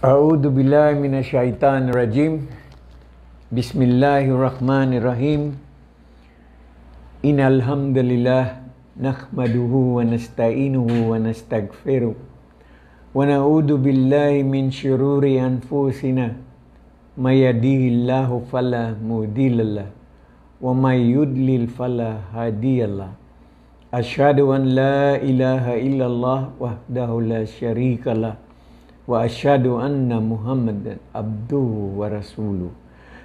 A'udzu billahi minasyaitonir rajim. Bismillahirrahmanirrahim. Innal hamdalillah nahmaduhu wa nasta'inuhu wa nastaghfiruh. Wa na'udzu billahi min syururi anfusina. May yahdihillahu fala mudhillalah wa may yudlil fala hadiyalah. Asyhadu an la ilaha illallah wahdahu la syarikalah wa asyhadu anna Muhammadan abduhu wa rasuluh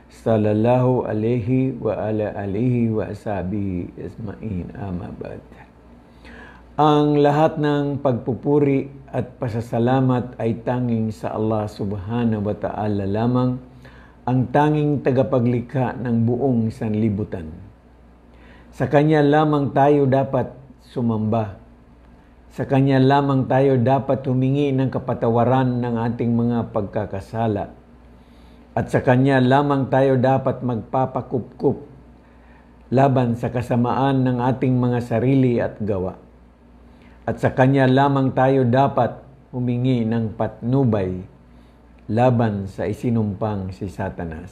sallallahu alaihi wa ala alihi wa ashabihi ajmain, amma ba'd. Ang lahat ng pagpupuri at pasasalamat ay tanging sa Allah subhanahu wa ta'ala lamang, ang tanging tagapaglikha ng buong sanlibutan. Sa Kanya lamang tayo dapat sumamba. Sa Kanya lamang tayo dapat humingi ng kapatawaran ng ating mga pagkakasala. At sa Kanya lamang tayo dapat magpapakupkup laban sa kasamaan ng ating mga sarili at gawa. At sa Kanya lamang tayo dapat humingi ng patnubay laban sa isinumpang si Satanas.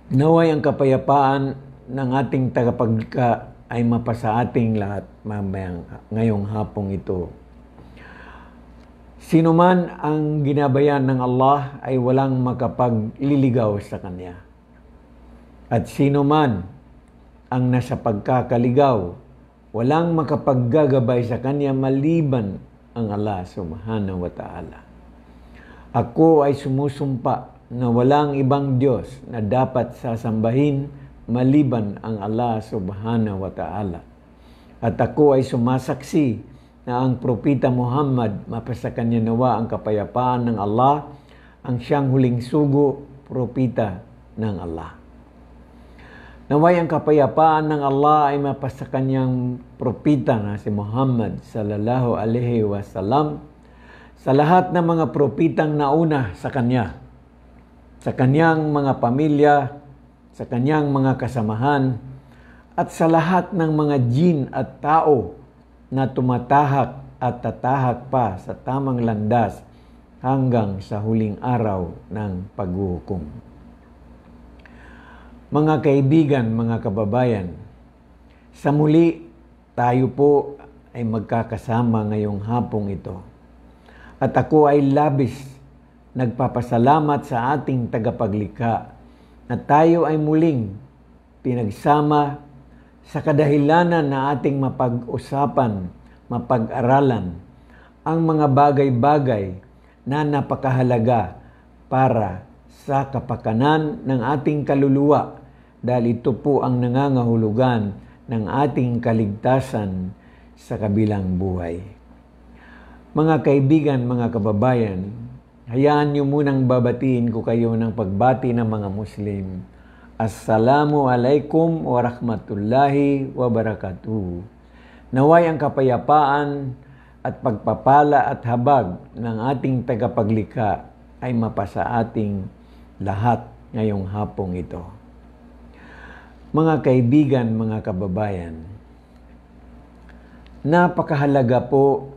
Naway ang kapayapaan ng ating tagapaglikha ay mapasa ating lahat ngayong hapong ito. Sino man ang ginabayan ng Allah ay walang makapagliligaw sa Kanya. At sino man ang nasa pagkakaligaw, walang makapaggagabay sa Kanya maliban ang Allah subhanahu wa ta'ala. Ako ay sumusumpa na walang ibang Diyos na dapat sasambahin maliban ang Allah subhanahu wa ta'ala. At ako ay sumasaksi na ang propeta Muhammad, mapasa kanya nawa ang kapayapaan ng Allah, ang siyang huling sugo, propeta ng Allah. Naway ang kapayapaan ng Allah ay mapasa kanyang propeta na si Muhammad sallallahu alaihi wasallam, sa lahat ng mga propetang nauna sa kanya, sa kanyang mga pamilya, sa kanyang mga kasamahan, at sa lahat ng mga jin at tao na tumatahak at tatahak pa sa tamang landas hanggang sa huling araw ng paghuhukom. Mga kaibigan, mga kababayan, sa muli tayo po ay magkakasama ngayong hapong ito. At ako ay labis nagpapasalamat sa ating tagapaglikha na tayo ay muling pinagsama sa kadahilanan na ating mapag-usapan, mapag-aralan ang mga bagay-bagay na napakahalaga para sa kapakanan ng ating kaluluwa, dahil ito po ang nangangahulugan ng ating kaligtasan sa kabilang buhay. Mga kaibigan, mga kababayan, hayaan niyo munang babatiin ko kayo ng pagbati ng mga Muslim. Assalamu alaikum wa rahmatullahi wa barakatuh. Naway ang kapayapaan at pagpapala at habag ng ating tagapaglikha ay mapasa ating lahat ngayong hapong ito. Mga kaibigan, mga kababayan, napakahalaga po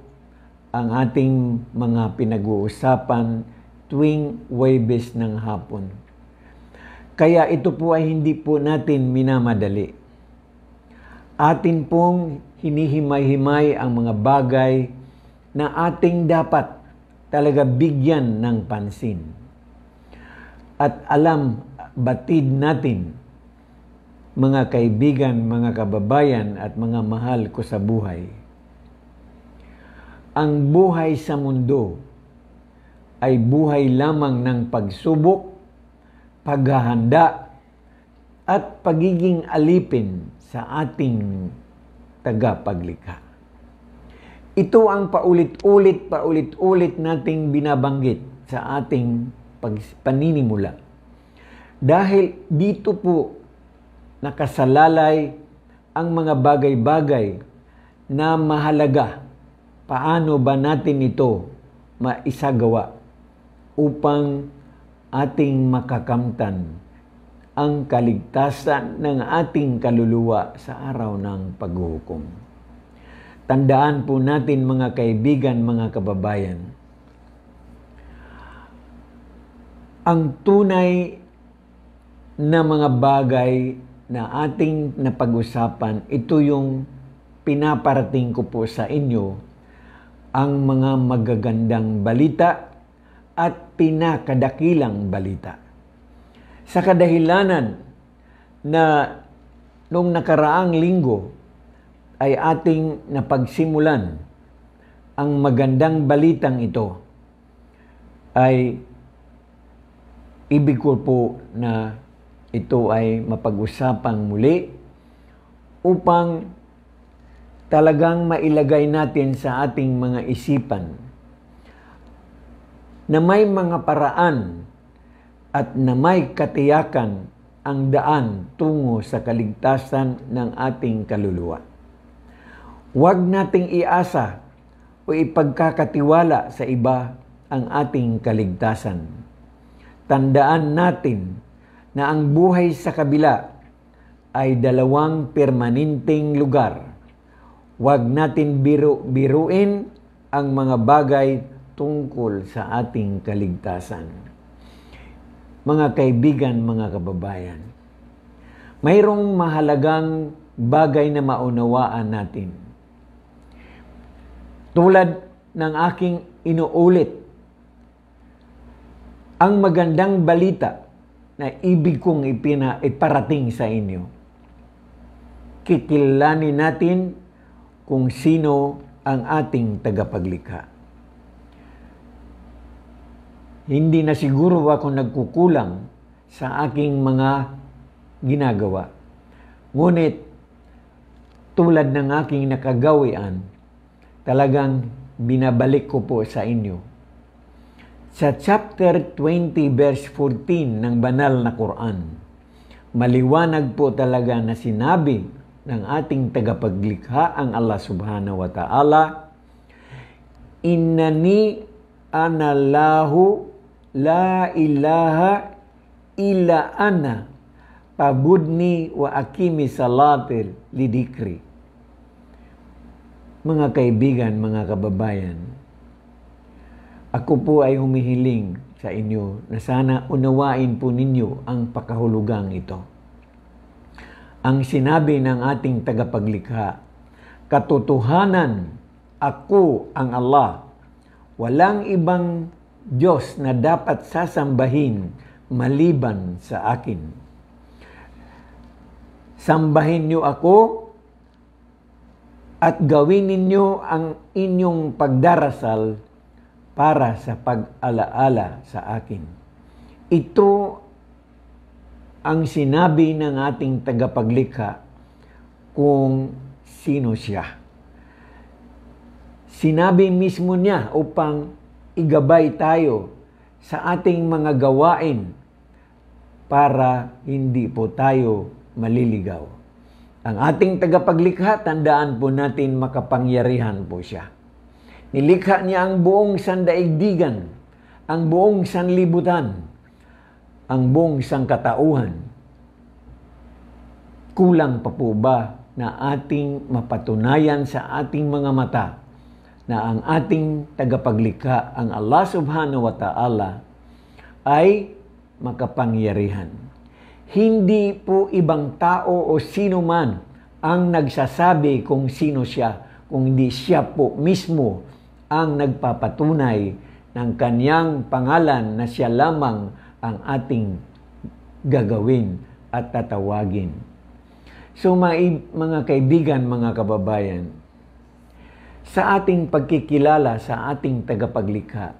ang ating mga pinag-uusapan tuwing Huwebes ng hapon. Kaya ito po ay hindi po natin minamadali. Atin pong hinihimay-himay ang mga bagay na ating dapat talaga bigyan ng pansin. At batid natin, mga kaibigan, mga kababayan at mga mahal ko sa buhay, ang buhay sa mundo ay buhay lamang ng pagsubok, paghahanda, at pagiging alipin sa ating tagapaglikha. Ito ang paulit-ulit nating binabanggit sa ating paninimula. Dahil dito po nakasalalay ang mga bagay-bagay na mahalaga. Paano ba natin ito maisagawa upang ating makakamtan ang kaligtasan ng ating kaluluwa sa araw ng paghuhukom? Tandaan po natin mga kaibigan, mga kababayan, ang tunay na mga bagay na ating napag-usapan, ito yung pinaparating ko po sa inyo, ang mga magagandang balita at pinakadakilang balita. Sa kadahilanan na noong nakaraang linggo ay ating napagsimulan ang magandang balitang ito, ay ibig ko po na ito ay mapag-usapang muli upang talagang mailagay natin sa ating mga isipan na may mga paraan at na may katiyakan ang daan tungo sa kaligtasan ng ating kaluluwa. Huwag nating iasa o ipagkakatiwala sa iba ang ating kaligtasan. Tandaan natin na ang buhay sa kabila ay dalawang permanenteng lugar. Huwag natin biruin ang mga bagay tungkol sa ating kaligtasan. Mga kaibigan, mga kababayan, mayroong mahalagang bagay na maunawaan natin. Tulad ng aking inuulit, ang magandang balita na ibig kong iparating sa inyo, kikilanin natin kung sino ang ating tagapaglikha. Hindi na siguro ako nagkukulang sa aking mga ginagawa. Ngunit, tulad ng aking nakagawian, talagang binabalik ko po sa inyo. Sa chapter 20 verse 14 ng banal na Quran, maliwanag po talaga na sinabi ng ating tagapaglikha ang Allah subhanahu wa ta'ala, Innani anallahu la ilaha illa ana pabudni wa akimi salatil lidikri. Mga kaibigan, mga kababayan, ako po ay humihiling sa inyo na sana unawain po ninyo ang pakahulugang ito. Ang sinabi ng ating tagapaglikha, katotohanan, ako ang Allah. Walang ibang Diyos na dapat sasambahin maliban sa akin. Sambahin niyo ako at gawin ninyo ang inyong pagdarasal para sa pag-alaala sa akin. Ito ang sinabi ng ating tagapaglikha kung sino siya. Sinabi mismo niya upang igabay tayo sa ating mga gawain para hindi po tayo maliligaw. Ang ating tagapaglikha, tandaan po natin, makapangyarihan po siya. Nilikha niya ang buong sandaigdigan, ang buong sanlibutan, ang buong sangkatauhan. Kulang pa po ba na ating mapatunayan sa ating mga mata na ang ating tagapaglikha, ang Allah subhanahu wa ta'ala, ay makapangyarihan. Hindi po ibang tao o sino man ang nagsasabi kung sino siya, kung hindi siya po mismo ang nagpapatunay ng kanyang pangalan na siya lamang ang ating gagawin at tatawagin. So mga kaibigan, mga kababayan, sa ating pagkikilala sa ating tagapaglikha,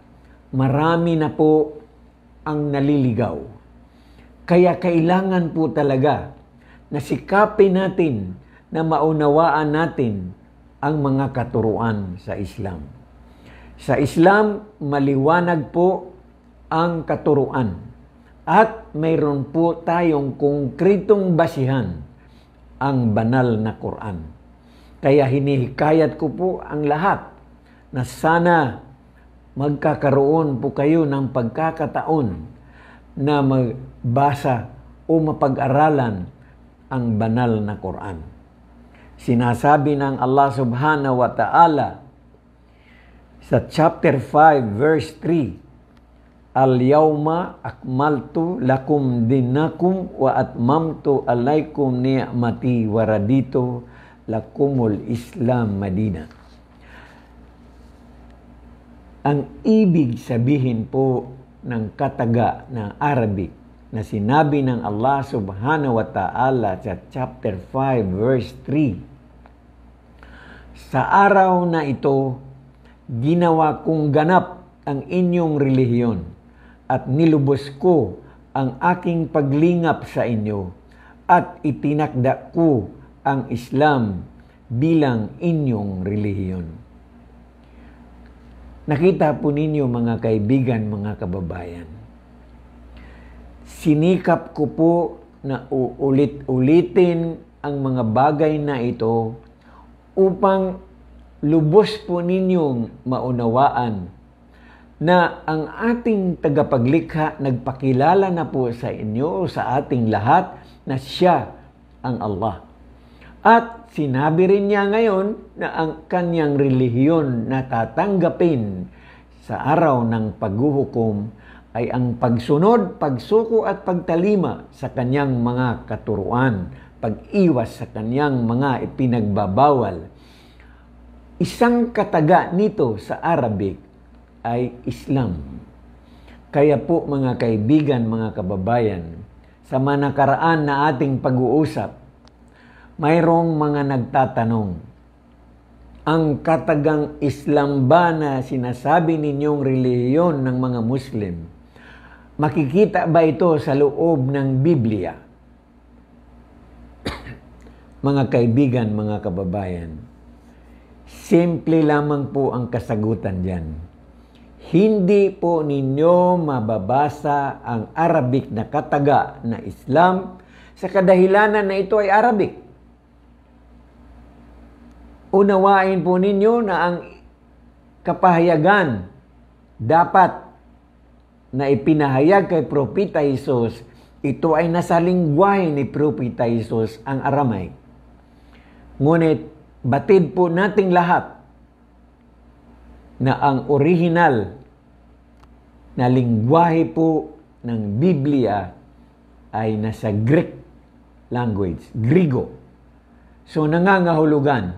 marami na po ang naliligaw. Kaya kailangan po talaga na sikapin natin na maunawaan natin ang mga katuruan sa Islam. Sa Islam, maliwanag po ang katuruan at mayroon po tayong konkretong basihan, ang banal na Quran. Kaya hinihikayat ko po ang lahat na sana magkakaroon po kayo ng pagkakataon na magbasa o mapag-aralan ang banal na Quran. Sinasabi ng Allah subhanahu wa ta'ala sa chapter 5 verse 3, Al-yawma akmaltu lakum dinakum wa atmamtu alaikum ni'mati wa raditu lakumul Islam Madina. Ang ibig sabihin po ng kataga ng Arabic na sinabi ng Allah subhanahu wa ta'ala sa chapter 5 verse 3, sa araw na ito, ginawa kong ganap ang inyong relihiyon at nilubos ko ang aking paglingap sa inyo at itinakda ko ang Islam bilang inyong relihiyon. Nakita po ninyo mga kaibigan, mga kababayan. Sinikap ko po na uulit-ulitin ang mga bagay na ito upang lubos po ninyong maunawaan na ang ating tagapaglikha nagpakilala na po sa inyo, sa ating lahat, na siya ang Allah. At sinabi rin niya ngayon na ang kanyang relihiyon na tatanggapin sa araw ng paghuhukom ay ang pagsunod, pagsuko at pagtalima sa kanyang mga katuruan, pag-iwas sa kanyang mga ipinagbabawal. Isang kataga nito sa Arabic ay Islam. Kaya po mga kaibigan, mga kababayan, sa manakaraan na ating pag-uusap, mayroong mga nagtatanong, ang katagang Islam ba na sinasabi ninyong relihiyon ng mga Muslim, makikita ba ito sa loob ng Biblia? Mga kaibigan, mga kababayan, simple lamang po ang kasagutan diyan. Hindi po ninyo mababasa ang Arabic na kataga na Islam sa kadahilanan na ito ay Arabic. Unawain po ninyo na ang kapahayagan dapat na ipinahayag kay Propeta Jesus, ito ay nasa lingwahe ni Propeta Jesus, ang Aramaic. Ngunit batid po nating lahat na ang original na lingwahe po ng Biblia ay nasa Greek language, Grigo. So nangangahulugan,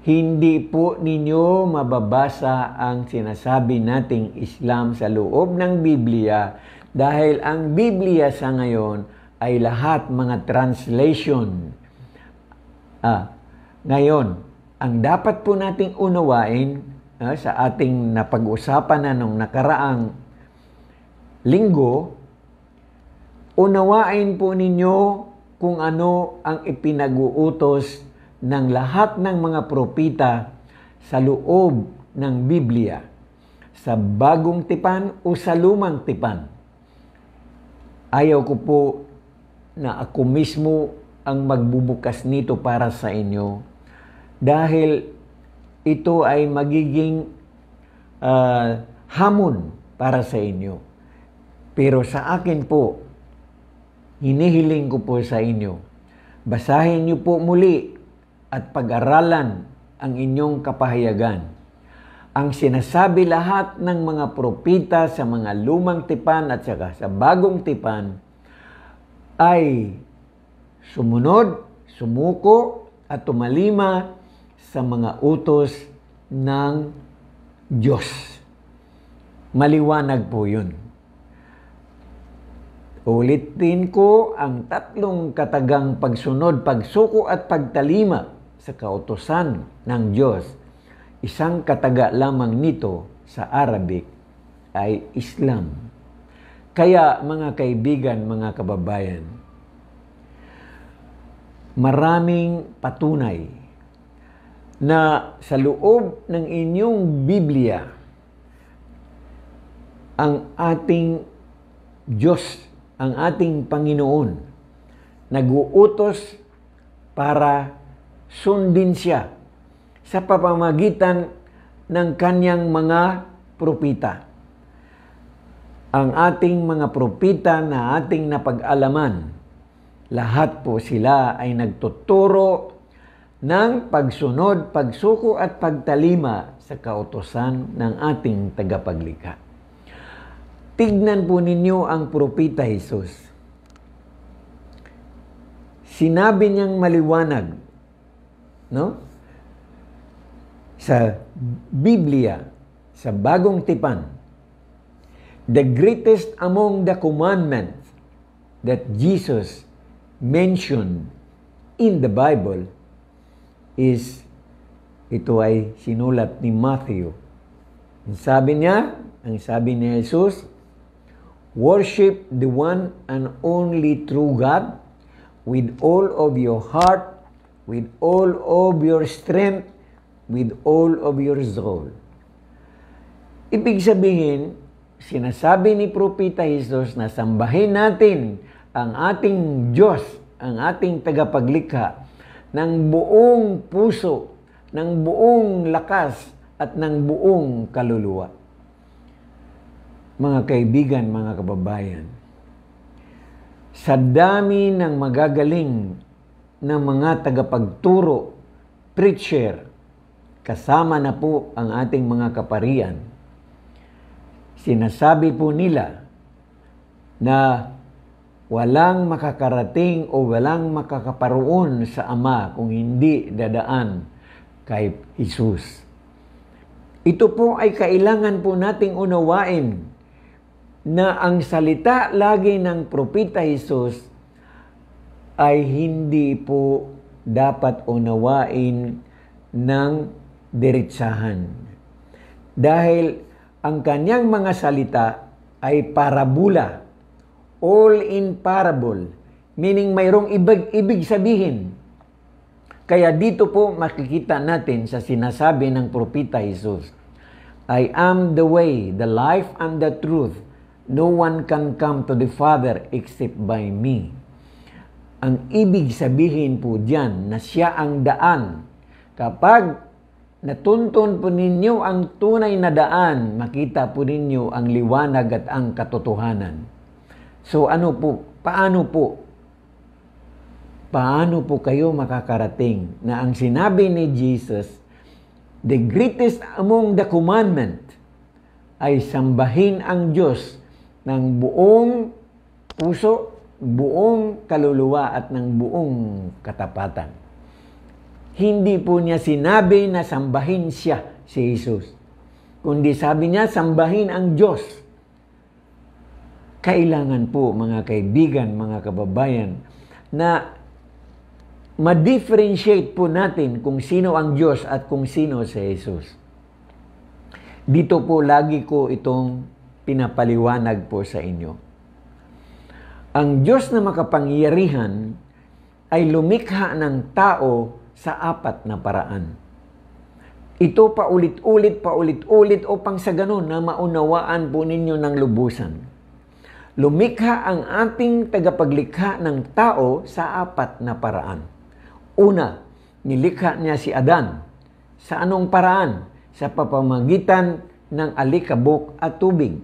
hindi po ninyo mababasa ang sinasabi nating Islam sa loob ng Biblia dahil ang Biblia sa ngayon ay lahat mga translation. Ngayon, ang dapat po nating unawain sa ating napag-usapan na nung nakaraang linggo, unawain po ninyo kung ano ang ipinag-uutos ng lahat ng mga propeta sa loob ng Biblia, sa bagong tipan o sa lumang tipan. Ayaw ko po na ako mismo ang magbubukas nito para sa inyo dahil ito ay magiging hamon para sa inyo. Pero sa akin po, hinihiling ko po sa inyo, basahin niyo po muli at pag-aralan ang inyong kapahayagan. Ang sinasabi lahat ng mga propeta sa mga lumang tipan at saka sa bagong tipan ay sumunod, sumuko at tumalima sa mga utos ng Diyos. Maliwanag po yun. Ulitin ko ang tatlong katagang pagsunod, pagsuko at pagtalima sa kautusan ng Diyos. Isang kataga lamang nito sa Arabic ay Islam. Kaya mga kaibigan, mga kababayan, maraming patunay na sa loob ng inyong Biblia ang ating Diyos, ang ating Panginoon, nag-uutos para sundin siya sa pamamagitan ng kanyang mga propita. Ang ating mga propita na ating napag-alaman, lahat po sila ay nagtuturo ng pagsunod, pagsuko at pagtalima sa kautusan ng ating tagapaglikha. Tignan po ninyo ang propeta Jesus. Sinabi niyang maliwanag, no? Sa Biblia, sa Bagong Tipan, the greatest among the commandments that Jesus mentioned in the Bible is, ito ay sinulat ni Matthew. Ang sabi ni Jesus, worship the one and only true God with all of your heart, with all of your strength, with all of your soul. Ibig sabihin, sinasabi ni Propeta Jesus na sambahin natin ang ating Diyos, ang ating tagapaglikha, ng buong puso, ng buong lakas, at ng buong kaluluwa. Mga kaibigan, mga kababayan, sa dami ng magagaling ng mga tagapagturo, preacher, kasama na po ang ating mga kaparian, sinasabi po nila na walang makakarating o walang makakaparoon sa Ama kung hindi dadaan kay Jesus. Ito po ay kailangan po nating unawain na ang salita lagi ng propeta Jesus ay hindi po dapat unawain ng diretsahan. Dahil ang kanyang mga salita ay parabola, all in parable, meaning mayroong ibig sabihin. Kaya dito po makikita natin sa sinasabi ng propeta Jesus, I am the way, the life, and the truth. No one can come to the Father except by me. Ang ibig sabihin po diyan na siya ang daan. Kapag natuntun po ninyo ang tunay na daan, makita po ninyo ang liwanag at ang katotohanan. So paano po kayo makakarating na ang sinabi ni Jesus, the greatest among the commandment ay sambahin ang Diyos ng buong puso, buong kaluluwa at ng buong katapatan. Hindi po niya sinabi na sambahin siya, si Jesus. Kundi sabi niya, sambahin ang Diyos. Kailangan po, mga kaibigan, mga kababayan, na ma-differentiate po natin kung sino ang Diyos at kung sino si Jesus. Dito po lagi ko itong pinapaliwanag po sa inyo. Ang Diyos na makapangyarihan ay lumikha ng tao sa 4 na paraan. Ito paulit-ulit upang sa ganun na maunawaan po ninyo ng lubusan. Lumikha ang ating tagapaglikha ng tao sa 4 na paraan. Una, nilikha niya si Adan. Sa anong paraan? Sa pamamagitan ng alikabok at tubig.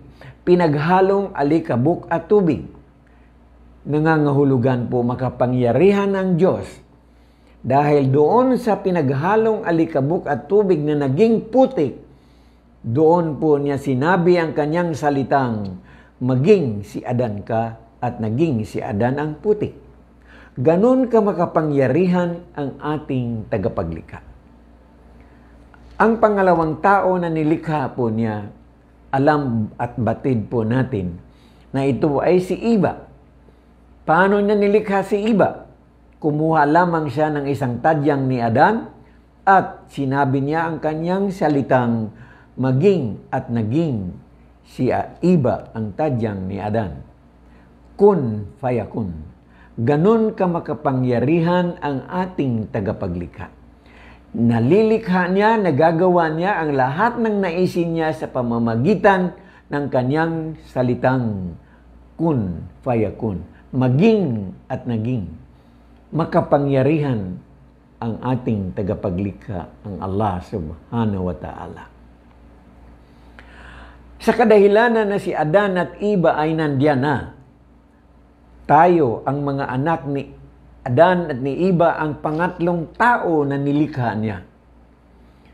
Pinaghalong alikabok at tubig. Nangangahulugan po makapangyarihan ng Diyos. Dahil doon sa pinaghalong alikabok at tubig na naging putik, doon po niya sinabi ang kanyang salitang, maging si Adan ka at naging si Adan ang putik. Ganon ka makapangyarihan ang ating tagapaglikha. Ang pangalawang tao na nilikha po niya, alam at batid po natin na ito ay si Iba. Paano niya nilikha si Iba? Kumuha lamang siya ng isang tadyang ni Adan at sinabi niya ang kanyang salitang maging at naging si Iba ang tadyang ni Adan. Kun fayakun. Ganon ka makapangyarihan ang ating tagapaglikha. Nalilikha niya, nagagawa niya ang lahat ng naisin niya sa pamamagitan ng kanyang salitang kun fayakun. Maging at naging. Makapangyarihan ang ating tagapaglikha, ang Allah subhanahu wa ta'ala. Sa kadahilanan na si Adan at Iba ay nandiyan na, tayo ang mga anak Adan at ni Eva ang pangatlong tao na nilikha niya.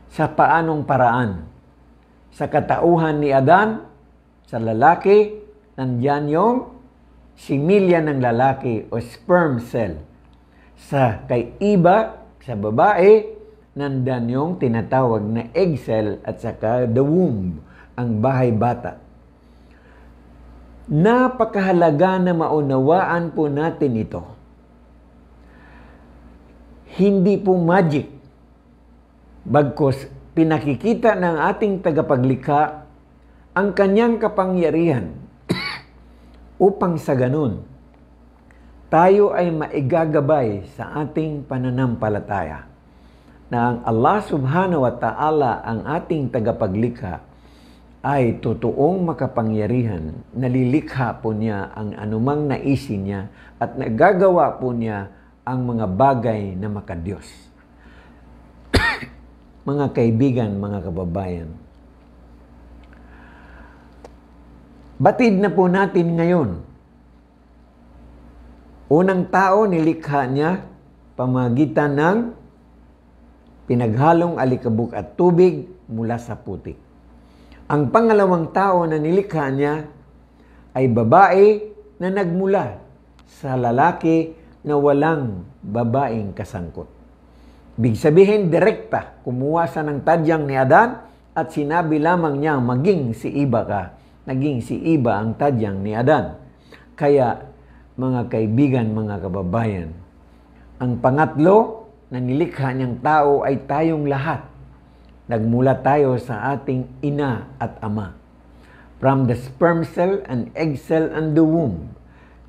Sa paanong paraan? Sa katauhan ni Adan, sa lalaki, nandyan yung similya ng lalaki o sperm cell. Sa kay Eva, sa babae, nandyan yung tinatawag na egg cell at saka the womb, ang bahay bata. Napakahalaga na maunawaan po natin ito. Hindi po magic. Bagkus pinakikita ng ating tagapaglikha ang kanyang kapangyarihan upang sa ganun, tayo ay maigagabay sa ating pananampalataya na ang Allah subhanahu wa ta'ala ang ating tagapaglikha ay totoong makapangyarihan. Nalilikha po niya ang anumang naisin niya at nagagawa po niya ang mga bagay na makadiyos. Mga kaibigan, mga kababayan, batid na po natin ngayon. Unang tao, nilikha niya pamagitan ng pinaghalong alikabok at tubig mula sa putik. Ang pangalawang tao na nilikha niya ay babae na nagmula sa lalaki na walang babaeng kasangkot. Ibig sabihin, direkta, kumuha sa ng tadyang ni Adan at sinabi lamang niya, maging si Eva ka. Naging si Eva ang tadyang ni Adan. Kaya, mga kaibigan, mga kababayan, ang pangatlo na nilikha niyang tao ay tayong lahat. Nagmula tayo sa ating ina at ama. From the sperm cell and egg cell and the womb.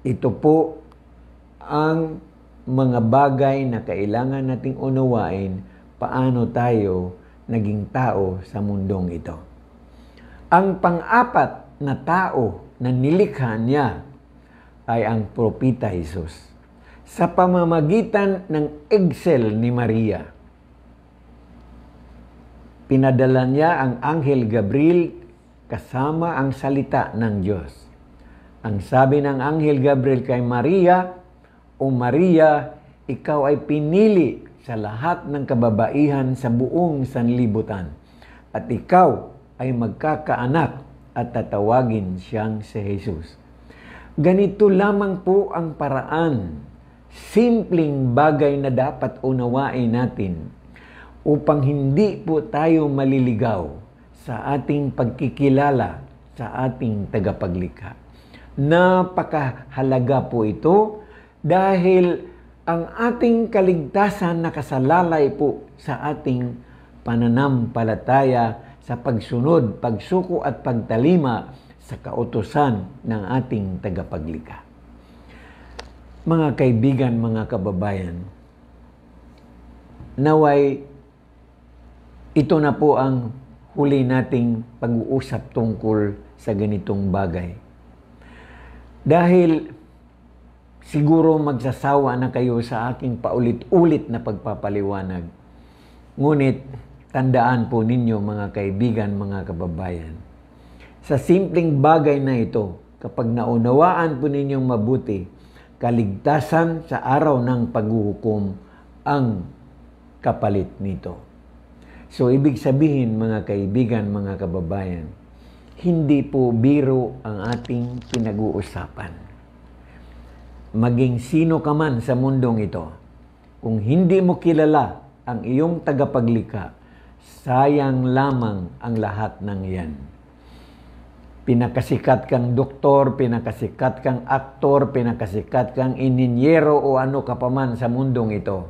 Ito po ang mga bagay na kailangan nating unawain paano tayo naging tao sa mundong ito. Ang pang-apat na tao na nilikha niya ay ang propeta Jesus. Sa pamamagitan ng egg cell ni Maria, pinadala niya ang Anghel Gabriel kasama ang salita ng Diyos. Ang sabi ng Anghel Gabriel kay Maria, "O Maria, ikaw ay pinili sa lahat ng kababaihan sa buong sanlibutan, at ikaw ay magkakaanak at tatawagin siyang si Jesus." Ganito lamang po ang paraan, simpleng bagay na dapat unawain natin upang hindi po tayo maliligaw sa ating pagkikilala sa ating tagapaglikha. Napakahalaga po ito dahil ang ating kaligtasan nakasalalay po sa ating pananampalataya sa pagsunod, pagsuko at pagtalima sa kautusan ng ating tagapaglikha. Mga kaibigan, mga kababayan, naway ito na po ang huli nating pag-uusap tungkol sa ganitong bagay. Dahil siguro magsasawa na kayo sa aking paulit-ulit na pagpapaliwanag. Ngunit tandaan po ninyo, mga kaibigan, mga kababayan, sa simpleng bagay na ito, kapag naunawaan po ninyong mabuti, kaligtasan sa araw ng paghuhukom ang kapalit nito. So, ibig sabihin, mga kaibigan, mga kababayan, hindi po biro ang ating pinag-uusapan. Maging sino ka man sa mundong ito, kung hindi mo kilala ang iyong tagapaglikha, sayang lamang ang lahat ng iyan. Pinakasikat kang doktor, pinakasikat kang aktor, pinakasikat kang ininyero o ano ka pa man sa mundong ito,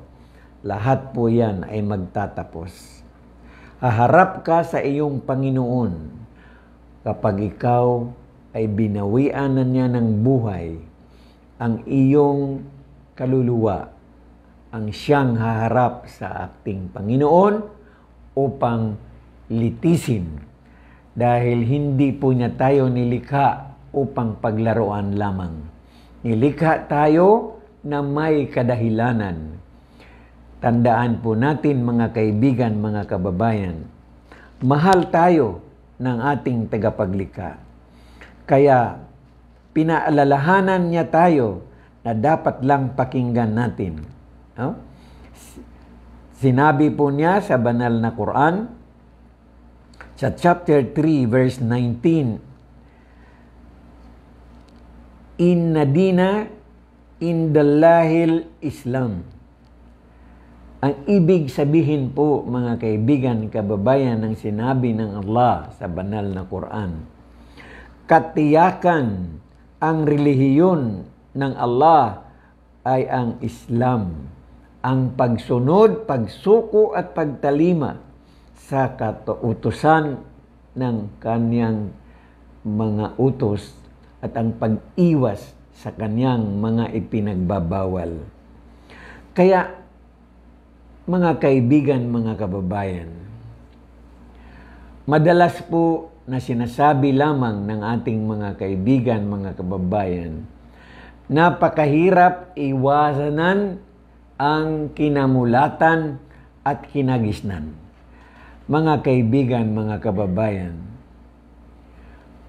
lahat po yan ay magtatapos. Haharap ka sa iyong Panginoon kapag ikaw ay binawian na niya ng buhay, ang iyong kaluluwa ang siyang haharap sa ating Panginoon upang litisin. Dahil hindi po niya tayo nilikha upang paglaruan lamang. Nilikha tayo na may kadahilanan. Tandaan po natin, mga kaibigan, mga kababayan, mahal tayo ng ating tagapaglikha. Kaya pinaalalahanan niya tayo na dapat lang pakinggan natin. No? Sinabi po niya sa banal na Quran, sa chapter 3, verse 19, Inna dina indallahil Islam. Ang ibig sabihin po, mga kaibigan, kababayan, ng sinabi ng Allah sa banal na Quran, katiyakan ang relihiyon ng Allah ay ang Islam, ang pagsunod, pagsuko at pagtalima sa kautusan ng kanyang mga utos at ang pag-iwas sa kanyang mga ipinagbabawal. Kaya, mga kaibigan, mga kababayan, madalas po na sinasabi lamang ng ating mga kaibigan, mga kababayan, napakahirap iwasanan ang kinamulatan at kinagisnan. Mga kaibigan, mga kababayan,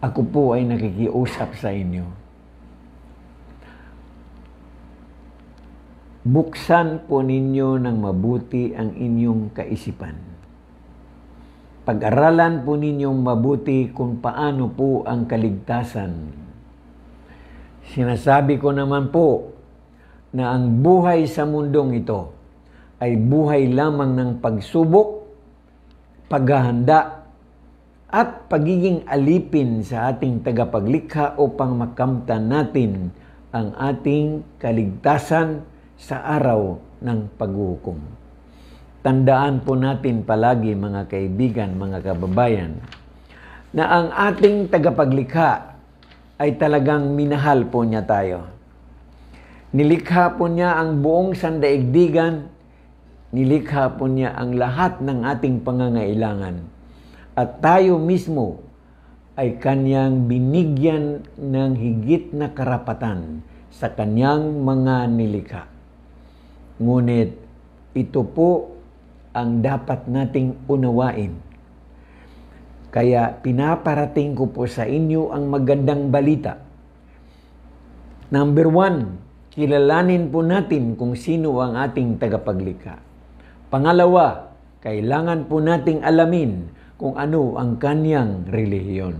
ako po ay nakikiusap sa inyo. Buksan po ninyo ng mabuti ang inyong kaisipan. Pag-aralan po ninyong mabuti kung paano po ang kaligtasan. Sinasabi ko naman po na ang buhay sa mundong ito ay buhay lamang ng pagsubok, paghahanda, at pagiging alipin sa ating tagapaglikha upang makamtan natin ang ating kaligtasan sa araw ng paghuhukom. Tandaan po natin palagi, mga kaibigan, mga kababayan, na ang ating tagapaglikha ay talagang minahal po niya tayo. Nilikha po niya ang buong sandaigdigan, nilikha po niya ang lahat ng ating pangangailangan. At tayo mismo ay kanyang binigyan ng higit na karapatan sa kanyang mga nilikha. Ngunit ito po ang dapat nating unawain. Kaya pinaparating ko po sa inyo ang magandang balita. Number 1, kilalanin po natin kung sino ang ating tagapaglikha. Pangalawa, kailangan po nating alamin kung ano ang kanyang relihiyon.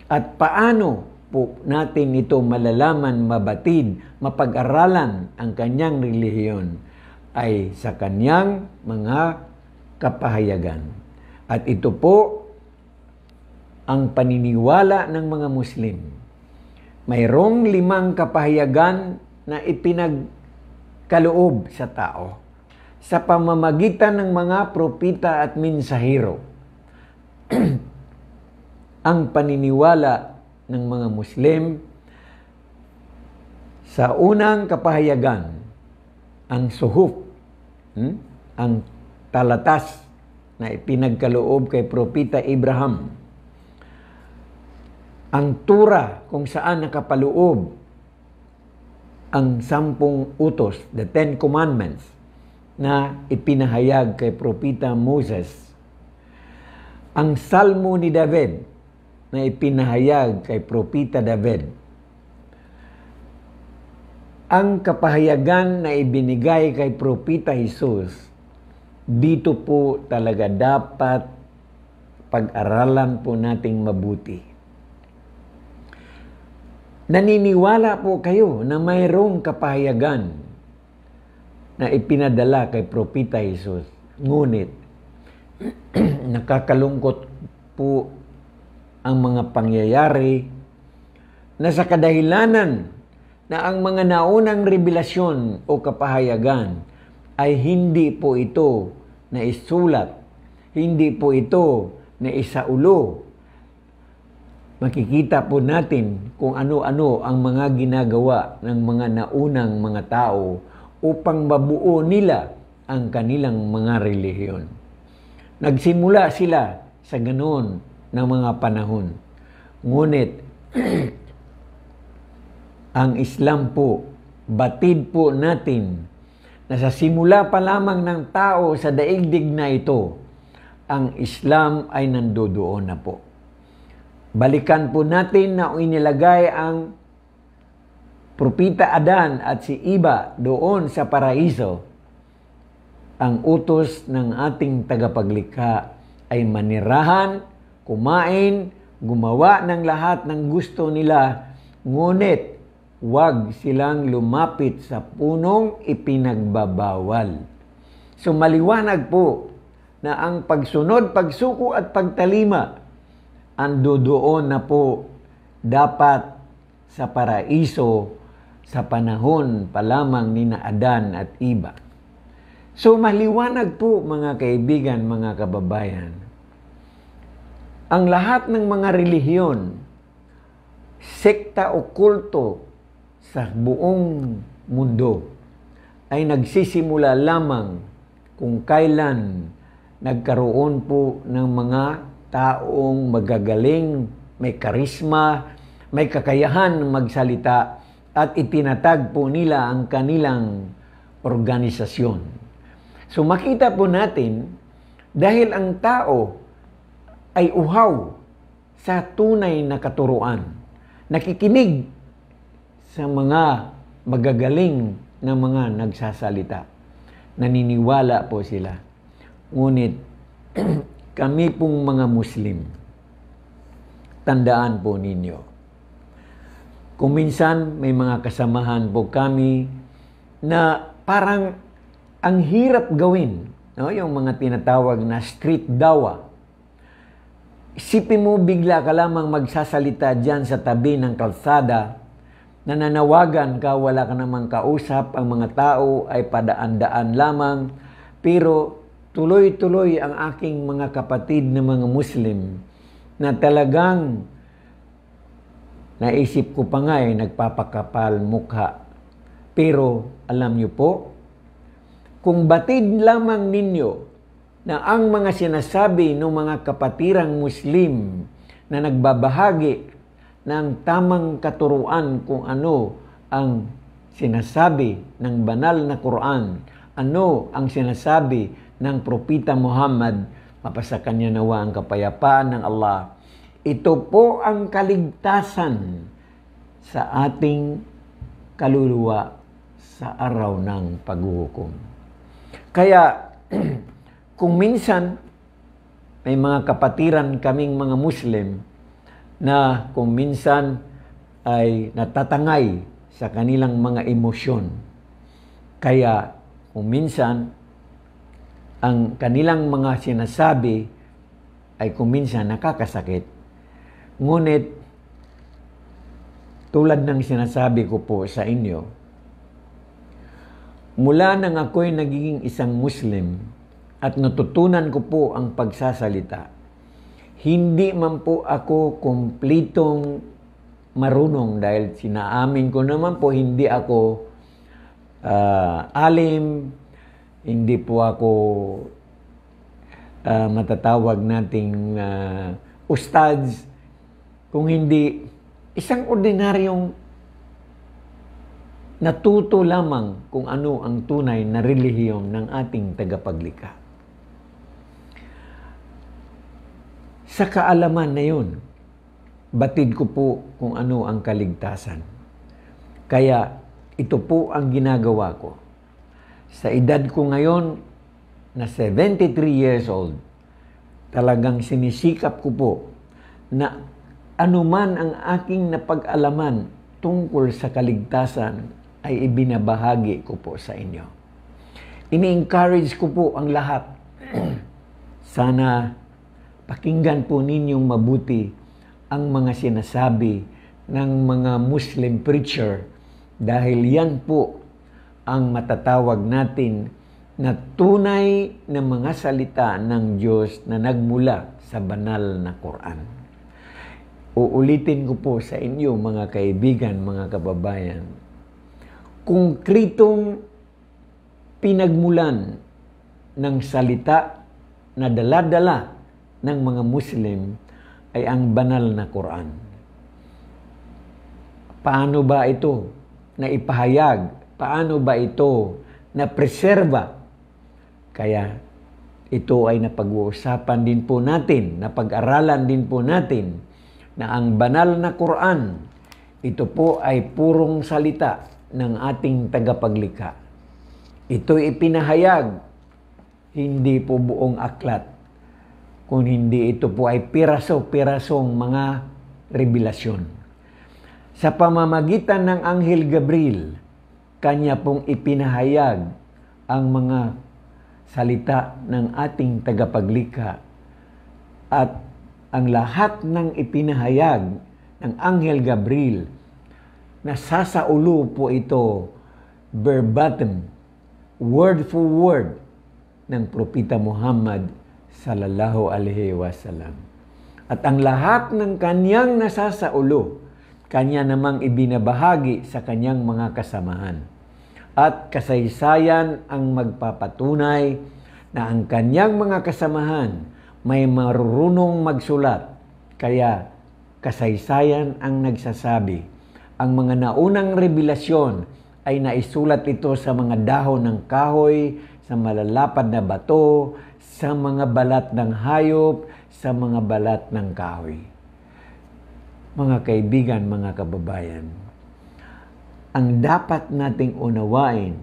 At paano po natin ito malalaman, mabatid, mapag-aralan ang kanyang relihiyon ay sa kanyang mga kapahayagan. At ito po ang paniniwala ng mga Muslim. Mayroong 5 kapahayagan na ipinagkaloob sa tao sa pamamagitan ng mga propita at mensahero. Ang paniniwala ng mga Muslim sa unang kapahayagan, ang suhuf, ang talatas na ipinagkaloob kay Propita Abraham. Ang tura kung saan nakapaloob ang 10 utos, the 10 commandments, na ipinahayag kay Propita Moses. Ang Salmo ni David na ipinahayag kay Propita David. Ang kapahayagan na ibinigay kay Propita Jesus, dito po talaga dapat pag-aralan po nating mabuti. Naniniwala po kayo na mayroong kapahayagan na ipinadala kay Propita Jesus. Ngunit, nakakalungkot po ang mga pangyayari na sa kadahilanan na ang mga naunang revelasyon o kapahayagan ay hindi po ito na isulat, hindi po ito na isaulo. Makikita po natin kung ano-ano ang mga ginagawa ng mga naunang mga tao upang mabuo nila ang kanilang mga relihiyon. Nagsimula sila sa ganoon ng mga panahon. Ngunit, ang Islam po, batid po natin na sa simula pa lamang ng tao sa daigdig na ito, ang Islam ay nandoon na po. Balikan po natin na inilagay ang Propeta Adan at si Iba doon sa paraiso, ang utos ng ating tagapaglikha ay manirahan, kumain, gumawa ng lahat ng gusto nila, ngunit huwag silang lumapit sa punong ipinagbabawal. So maliwanag po na ang pagsunod, pagsuko at pagtalima ando doon na po dapat sa paraiso sa panahon pa lamang ni Adan at Iba. So maliwanag po mga kaibigan, mga kababayan, ang lahat ng mga relihiyon, sekta o kulto sa buong mundo ay nagsisimula lamang kung kailan nagkaroon po ng mga taong magagaling, may karisma, may kakayahan magsalita at itinatag po nila ang kanilang organisasyon. So makita po natin, dahil ang tao ay uhaw sa tunay na katuruan, nakikinig sa mga magagaling na mga nagsasalita, naniniwala po sila. Ngunit kami pong mga Muslim, tandaan po ninyo, kung minsan may mga kasamahan po kami na parang ang hirap gawin, no? Yung mga tinatawag na street dawa. Isipin mo bigla ka lamang magsasalita dyan sa tabi ng kalsada, nananawagan ka, wala ka namang kausap, ang mga tao ay padaan-daan lamang, pero tuloy-tuloy ang aking mga kapatid na mga Muslim na talagang naisip ko pa nga nagpapakapal mukha. Pero alam niyo po, kung batid lamang ninyo na ang mga sinasabi ng mga kapatirang Muslim na nagbabahagi ng tamang katuruan kung ano ang sinasabi ng banal na Quran, ano ang sinasabi ng Propeta Muhammad, mapasa kanya nawa ang kapayapaan ng Allah, ito po ang kaligtasan sa ating kaluluwa sa araw ng paghuhukom. Kaya, kung minsan may mga kapatiran kaming mga Muslim na kung minsan ay natatangay sa kanilang mga emosyon. Kaya, kung minsan ang kanilang mga sinasabi ay kung minsan nakakasakit. Ngunit, tulad ng sinasabi ko po sa inyo, mula nang ako'y nagiging isang Muslim at natutunan ko po ang pagsasalita, hindi man po ako kumplitong marunong dahil sinaamin ko naman po hindi ako alim, hindi po ako matatawag nating ustads, kung hindi isang ordinaryong natuto lamang kung ano ang tunay na relihiyon ng ating tagapaglikha. Sa kaalaman na yun, batid ko po kung ano ang kaligtasan. Kaya ito po ang ginagawa ko. Sa edad ko ngayon na 73 years old, talagang sinisikap ko po na anuman ang aking napag-alaman tungkol sa kaligtasan ay ibinabahagi ko po sa inyo. Ini-encourage ko po ang lahat. Sana pakinggan po ninyong mabuti ang mga sinasabi ng mga Muslim preacher dahil yan po ang matatawag natin na tunay na mga salita ng Diyos na nagmula sa banal na Quran. Uulitin ko po sa inyo mga kaibigan, mga kababayan, konkretong pinagmulan ng salita na dala-dala ng mga Muslim ay ang banal na Quran. Paano ba ito na ipahayag? Paano ba ito na preserba? Kaya ito ay napag-uusapan din po natin, napag-aralan din po natin na ang banal na Quran, Ito po ay purong salita ng ating tagapaglikha. Ito ipinahayag, hindi po buong aklat, kung hindi ito po ay piraso-pirasong mga revelasyon. Sa pamamagitan ng Anghel Gabriel, kanya pong ipinahayag ang mga salita ng ating tagapaglikha at ang lahat ng ipinahayag ng Anghel Gabriel, nasasaulo po ito verbatim, word for word ng Propeta Muhammad sallallahu alaihi wasallam. At ang lahat ng kanyang nasasaulo, kanya namang ibinabahagi sa kanyang mga kasamahan. At kasaysayan ang magpapatunay na ang kanyang mga kasamahan may marunong magsulat. Kaya kasaysayan ang nagsasabi, ang mga naunang revelasyon ay naisulat ito sa mga dahon ng kahoy, sa malalapad na bato, sa mga balat ng hayop, sa mga balat ng kahoy. Mga kaibigan, mga kababayan, ang dapat nating unawain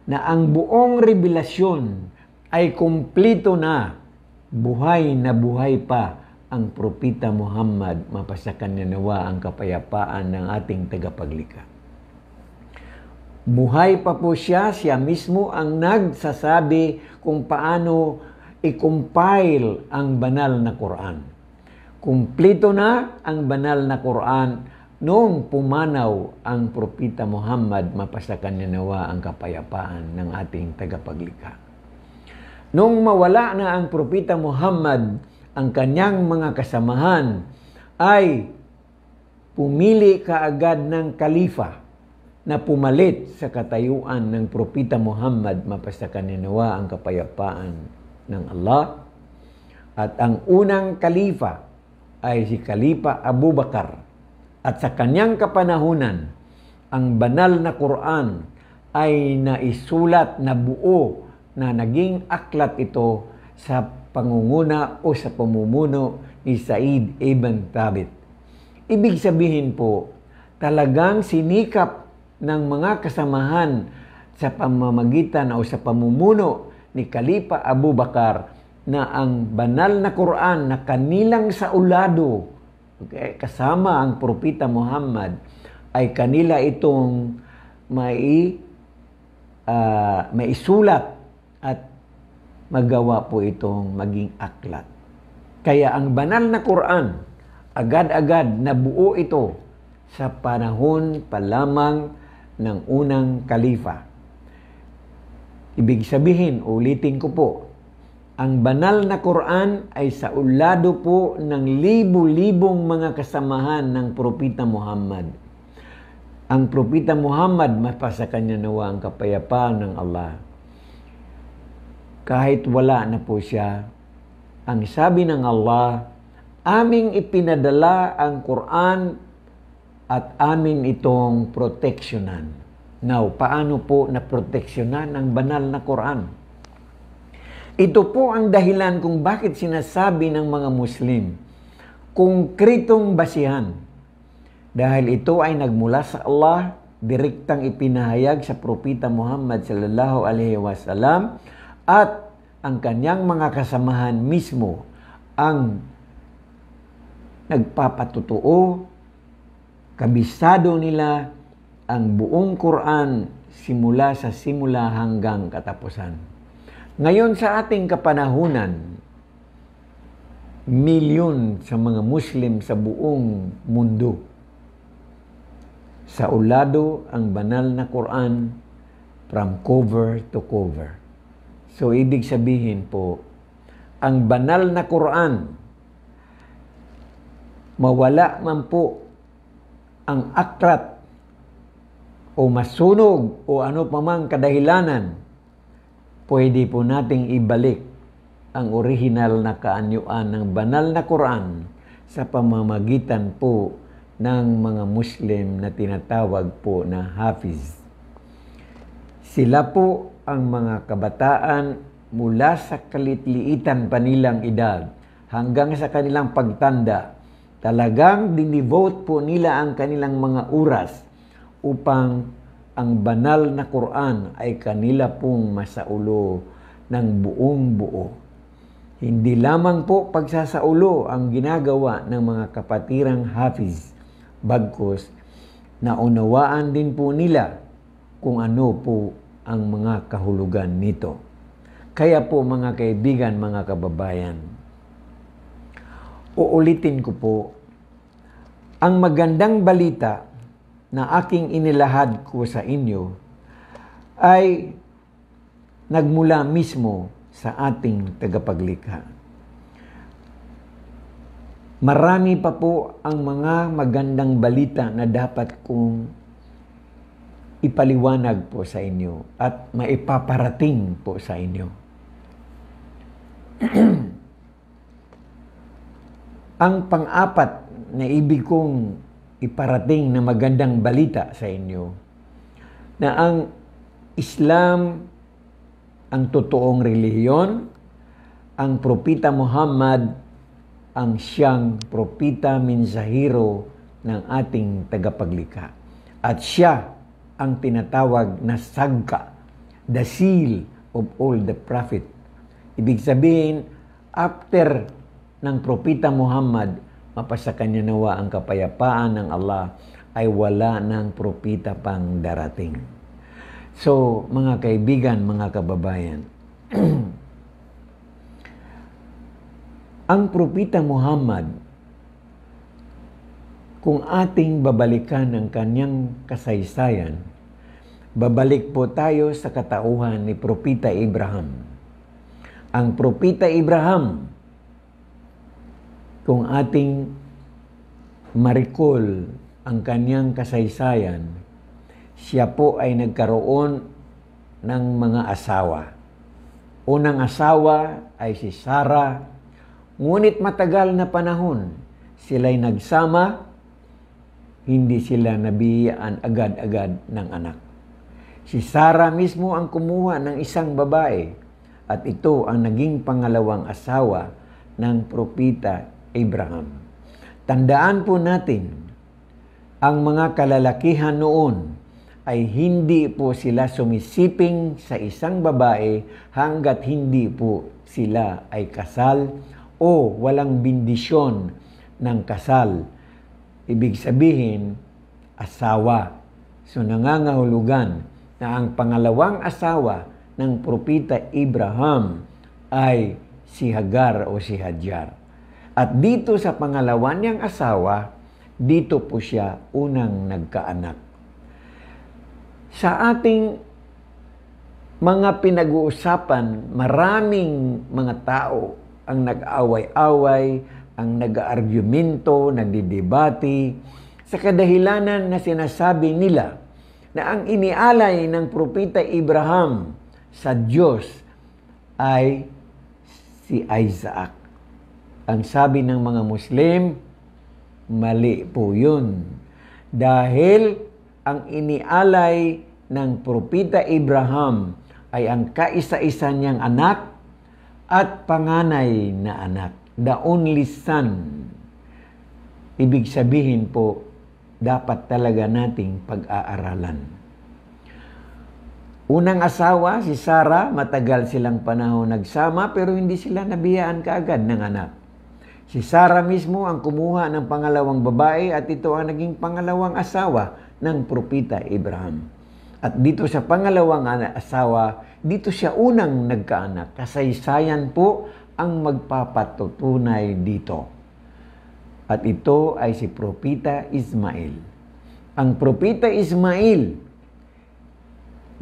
na ang buong revelasyon ay kumplito na buhay pa ang Propeta Muhammad, mapasakan niya nawa ang kapayapaan ng ating tagapaglikha. Buhay pa po siya mismo ang nagsasabi kung paano i-compile ang banal na Quran. Kumplito na ang banal na Quran noong pumanaw ang Propeta Muhammad, mapasakan niya nawa ang kapayapaan ng ating tagapaglikha. Noong mawala na ang Propeta Muhammad, ang kanyang mga kasamahan ay pumili kaagad ng kalifa na pumalit sa katayuan ng Propeta Muhammad, mapasakan niya nawa ang kapayapaan ng Allah. At ang unang kalifa ay si Kalipa Abu Bakar. At sa kanyang kapanahunan, ang banal na Quran ay naisulat na buo, na naging aklat ito sa pangunguna o sa pamumuno ni Said ibn Thabit. Ibig sabihin po, talagang sinikap ng mga kasamahan sa pamamagitan o sa pamumuno ni Kalipa Abu Bakar na ang banal na Quran na kanilang saulado, okay, kasama ang Propeta Muhammad, ay kanila itong maisulat at magawa po itong maging aklat. Kaya ang banal na Quran, agad-agad nabuo ito sa panahon pa lamang ng unang kalifa. Ibig sabihin, ulitin ko po, ang banal na Quran ay saulado po ng libu-libong mga kasamahan ng Propeta Muhammad. Ang Propeta Muhammad, mapasakan niya nawa ang kapayapaan ng Allah. Kahit wala na po siya, ang sabi ng Allah, aming ipinadala ang Quran at amin itong proteksyonan. Now, paano po naproteksyonan ang banal na Quran? Ito po ang dahilan kung bakit sinasabi ng mga Muslim, konkretong basihan. Dahil ito ay nagmula sa Allah, direktang ipinahayag sa Propeta Muhammad sallallahu alaihi wasallam, at ang kanyang mga kasamahan mismo ang nagpapatutuo, kabisado nila ang buong Quran simula hanggang katapusan. Ngayon sa ating kapanahunan, milyon sa mga Muslim sa buong mundo, saulado ang banal na Quran from cover to cover. So, ibig sabihin po, ang banal na Quran, mawala man po ang aklat o masunog o ano pa mang kadahilanan, pwede po nating ibalik ang original na kaanyuan ng banal na Quran sa pamamagitan po ng mga Muslim na tinatawag po na Hafiz. Sila po ang mga kabataan mula sa kalitliitan pa nilang edad hanggang sa kanilang pagtanda Talagang dinivote po nila ang kanilang mga oras upang ang banal na Quran ay kanila pong masaulo ng buong buo. Hindi lamang po pagsasaulo ang ginagawa ng mga kapatirang hafiz, bagkus naunawaan din po nila kung ano po ang mga kahulugan nito. Kaya po mga kaibigan, mga kababayan, uulitin ko po, ang magandang balita na aking inilahad ko sa inyo ay nagmula mismo sa ating tagapaglikha. Marami pa po ang mga magandang balita na dapat kong ipaliwanag po sa inyo at maipaparating po sa inyo. Ang pang-apat na ibig kong iparating na magandang balita sa inyo na ang Islam ang totoong relihiyon, ang Propeta Muhammad ang siyang propeta mensahero ng ating tagapaglikha. At siya ang tinatawag na sagka, the seal of all the prophet. Ibig sabihin, after ng Propeta Muhammad, mapasa kanya nawa ang kapayapaan ng Allah, ay wala ng propeta pang darating. So, mga kaibigan, mga kababayan, ang Propeta Muhammad, kung ating babalikan ang kanyang kasaysayan, babalik po tayo sa katauhan ni Propeta Abraham. Ang Propeta Abraham, kung ating ma-recall ang kanyang kasaysayan, siya po ay nagkaroon ng mga asawa. Unang asawa ay si Sarah, ngunit matagal na panahon sila'y nagsama, hindi sila nabiyaan agad-agad ng anak. Si Sarah mismo ang kumuha ng isang babae at ito ang naging pangalawang asawa ng Propeta Abraham. Tandaan po natin, ang mga kalalakihan noon ay hindi po sila sumisiping sa isang babae hanggat hindi po sila ay kasal o walang bindisyon ng kasal. Ibig sabihin, asawa. So nangangahulugan na ang pangalawang asawa ng Propeta Abraham ay si Hagar o si Hajar. At dito sa pangalawa niyang asawa, dito po siya unang nagkaanak. Sa ating mga pinag-uusapan, maraming mga tao ang nag-away-away, ang nag-argumento, nagdidebate, sa kadahilanan na sinasabi nila na ang inialay ng Propeta Abraham sa Diyos ay si Isaac. Ang sabi ng mga Muslim, mali po yun. Dahil ang inialay ng Propeta Abraham ay ang kaisa-isa niyang anak at panganay na anak. The only son. Ibig sabihin po, dapat talaga nating pag-aaralan. Unang asawa, si Sarah, matagal silang panahon nagsama pero hindi sila nabiyaan kaagad ng anak. Si Sarah mismo ang kumuha ng pangalawang babae at ito ang naging pangalawang asawa ng Propeta Abraham. At dito sa pangalawang asawa, dito siya unang nagkaanak. Kasaysayan po ang magpapatutunay dito. At ito ay si Propeta Ismail. Ang Propeta Ismail,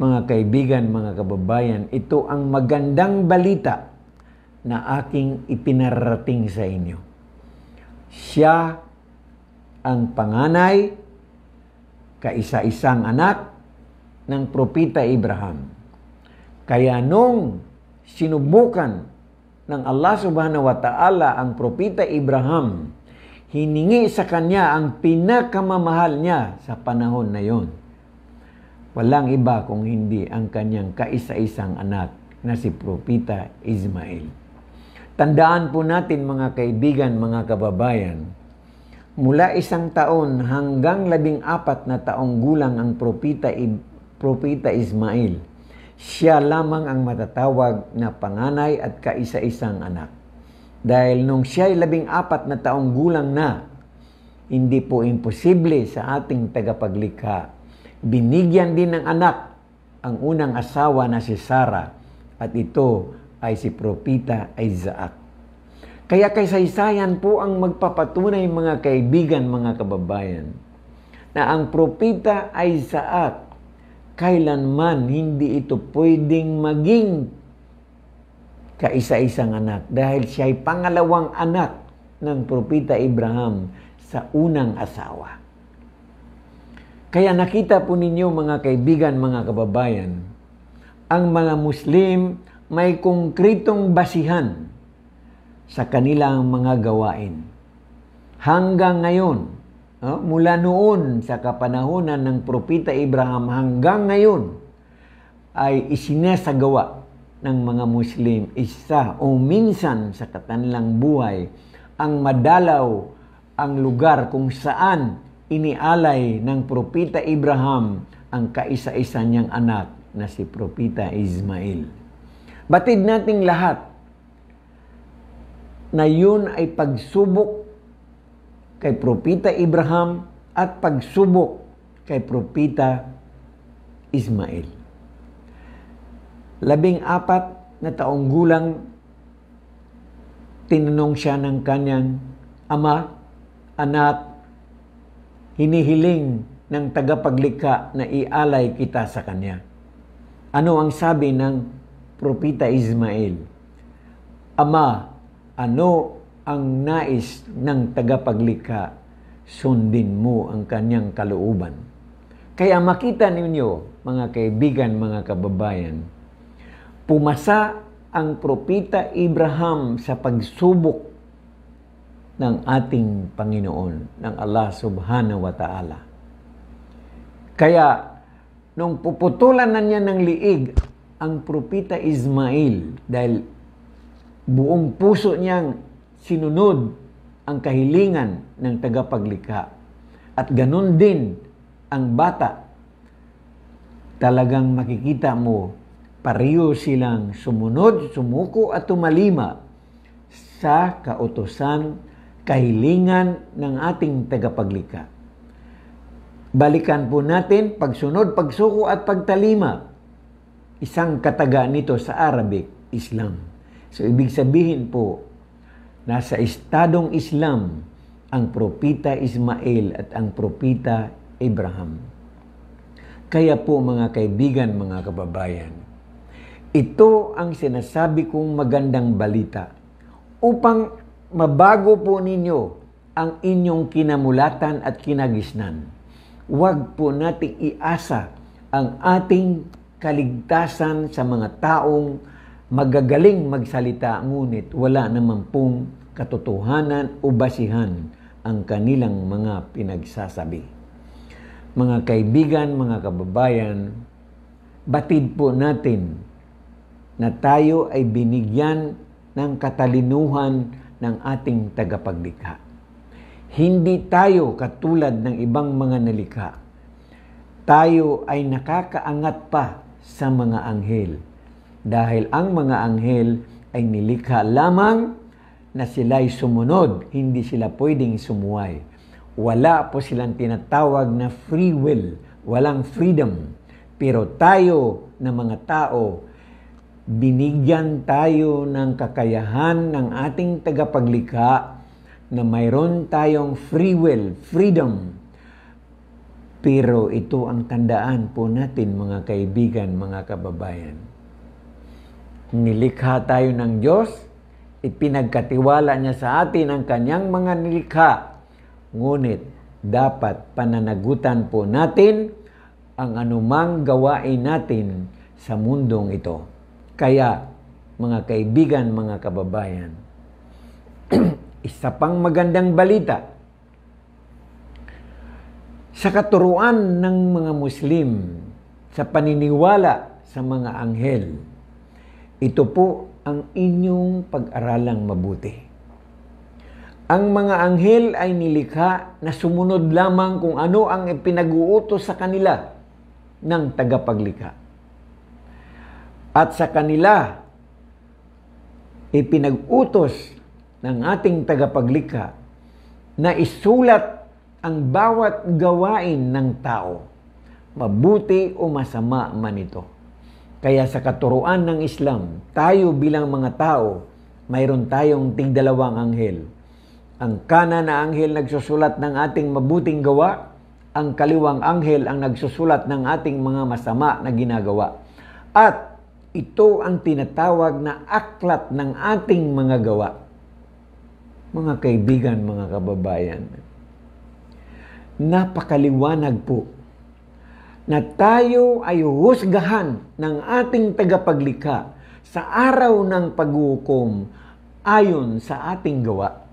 mga kaibigan, mga kababayan, ito ang magandang balita na aking ipinarating sa inyo. Siya ang panganay, kaisa-isang anak ng Propeta Abraham. Kaya nung sinubukan ng Allah subhanahu wa ta'ala ang Propeta Abraham, hiningi sa kanya ang pinakamamahal niya sa panahon na yon. Walang iba kung hindi ang kanyang kaisa-isang anak na si Propeta Ismail. Tandaan po natin mga kaibigan, mga kababayan, Mula 1 taon hanggang 14 na taong gulang ang propeta Ismail. Siya lamang ang matatawag na panganay at kaisa-isang anak. Dahil nung siya ay 14 na taong gulang na, hindi po imposible sa ating tagapaglikha. Binigyan din ng anak ang unang asawa na si Sarah at ito ay si propeta Isaac. Kaya kasaysayan po ang magpapatunay mga kaibigan, mga kababayan, na ang propeta Isaac kailanman hindi ito pwedeng maging kaisa-isang anak dahil siya ay pangalawang anak ng propeta Abraham sa unang asawa. Kaya nakita po ninyo mga kaibigan, mga kababayan, ang mga Muslim may konkretong basihan sa kanilang mga gawain. Hanggang ngayon, mula noon sa kapanahunan ng propeta Abraham hanggang ngayon, ay isinasagawa ng mga Muslim isa o minsan sa kanilang buhay ang madalaw ang lugar kung saan inialay ng propeta Abraham ang kaisa-isa niyang anak na si propeta Ismail. Batid nating lahat na yun ay pagsubok kay propeta Abraham at pagsubok kay propeta Ismail. 14 na taong gulang, tinanong siya ng kanyang ama, anak, hinihiling ng tagapaglikha na ialay kita sa kanya. Ano ang sabi ng propeta Ismail? Ama, ano ang nais ng tagapaglikha? Sundin mo ang kanyang kalooban. Kaya makita ninyo, mga kaibigan, mga kababayan, pumasa ang propeta Abraham sa pagsubok ng ating Panginoon, ng Allah subhanahu wa ta'ala. Kaya, nung puputulan na niya ng liig ang propeta Ismail, dahil buong puso niyang sinunod ang kahilingan ng tagapaglikha, at ganun din ang bata, talagang makikita mo, pareho silang sumunod, sumuko at tumalima sa kautusan, kahilingan ng ating tagapaglikha. Balikan po natin pagsunod, pagsuko at pagtalima. Isang kataga nito sa Arabic, Islam. So ibig sabihin po, nasa estadong Islam ang propeta Ismail at ang propeta Abraham. Kaya po mga kaibigan, mga kababayan, ito ang sinasabi kong magandang balita upang mabago po ninyo ang inyong kinamulatan at kinagisnan. Huwag po nating iasa ang ating kaligtasan sa mga taong magagaling magsalita ngunit wala naman pong katotohanan o basihan ang kanilang mga pinagsasabi. Mga kaibigan, mga kababayan, batid po natin na tayo ay binigyan ng katalinuhan ng ating tagapaglikha. Hindi tayo katulad ng ibang mga nalikha. Tayo ay nakakaangat pa sa mga anghel. Dahil ang mga anghel ay nilikha lamang na sila'y sumunod, hindi sila pwedeng sumuway. Wala po silang tinatawag na free will, walang freedom. Pero tayo na mga tao, binigyan tayo ng kakayahan ng ating tagapaglikha na mayroon tayong free will, freedom. Pero ito ang tandaan po natin mga kaibigan, mga kababayan. Nilikha tayo ng Diyos, ipinagkatiwala niya sa atin ang kanyang mga nilikha. Ngunit dapat pananagutan po natin ang anumang gawain natin sa mundong ito. Kaya, mga kaibigan, mga kababayan, isa pang magandang balita. Sa katuruan ng mga Muslim, sa paniniwala sa mga anghel, ito po ang inyong pag-aralang mabuti. Ang mga anghel ay nilikha na sumunod lamang kung ano ang ipinag-uutos sa kanila ng tagapaglikha. At sa kanila ipinag-utos ng ating tagapaglikha na isulat ang bawat gawain ng tao, mabuti o masama man ito. Kaya sa katuruan ng Islam, tayo bilang mga tao, mayroon tayong tigdalawang anghel. Ang kanan na anghel nagsusulat ng ating mabuting gawa, ang kaliwang anghel ang nagsusulat ng ating mga masama na ginagawa. At ito ang tinatawag na aklat ng ating mga gawa. Mga kaibigan, mga kababayan, napakaliwanag po na tayo ay husgahan ng ating tagapaglikha sa araw ng paghukom ayon sa ating gawa.